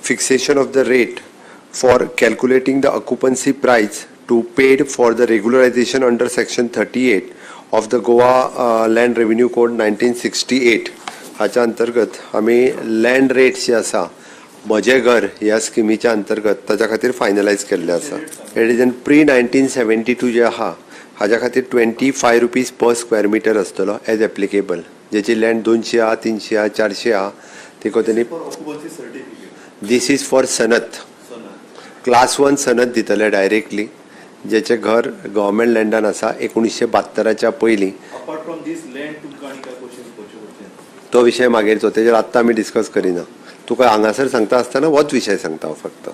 fixation of the rate for calculating the occupancy price to paid for the regularization under section 38 of the Goa Land Revenue Code 1968 हाच्या अंतर्गत आम्ही land rates जे आसा म्हजें घर ह्या स्किमीच्या अंतर्गत ताच्या खातीर फायनलायज केल्लें आसा. इट इज इन प्री 1972 जे आहा हाज्या खातीर 25 रुपीज पर स्क्वेअर मिटर आसतलो एज एप्लिकेबल. जेची लँड 200 आहा 300 आहा 400 आहा तिका तेणी दिस इज फॉर सनत क्लास 1 सनत दितले डायरेक्टली जेचे घर गव्हर्मेंट लँडान आसा 1972च्या पयलीं. तो विषय मागीरचो तेजेर आत्तां आमी डिस्कस करिना. तुका हांगासर सांगता आसतना होच विशय सांगता हांव फक्त.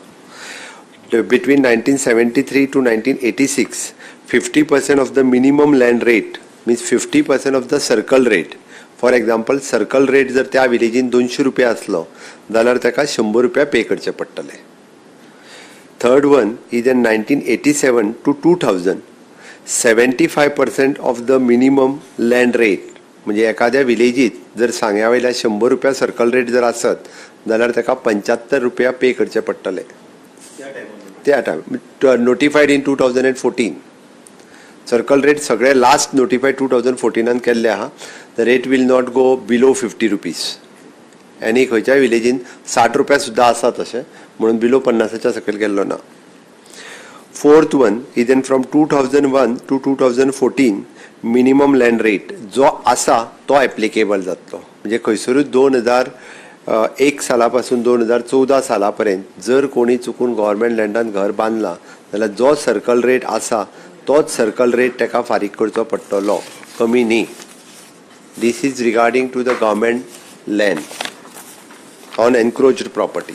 Between 1973 to 1986 50% of the minimum land rate means 50% of the circle rate. For example circle rate जर त्या विलेजीन 200 रुपया आसलो जाल्यार ताका 100 रुपया पे करचे पडटले. Third one is in 1987 to 2000 75% of the minimum land rate. म्हणजे एखाद्या विलेजीत जर सांग्या वयल्या 100 रुपया सर्कल रेट जर आसत जाल्यार ताका 75 रुपया पे करचे पडटले त्या time. Notified in 2014 circle rate सगळे लास्ट नोटिफायड 2014 केल्ले आहा. The rate will not go below 50 rupees. आनी खंयच्याय विलेजीन 60 रुपया सुद्दां आसा तशें म्हणून बिलो 50च्या सकयल गेल्लो ना. Fourth one is in from 2001 to 2014 minimum land rate जो आसा तो एप्लिकेबल जातलो. म्हणजे खंयसरूच 2001 सालापासून 2014 साला पर्यंत जर कोणी चुकून गव्हर्मेंट लँडान घर बांदला जाल्यार जो सर्कल रेट आसा तोच सर्कल रेट ताका फारीक करचो पडटलो, कमी न्ही. This is regarding to the government land on encroached property.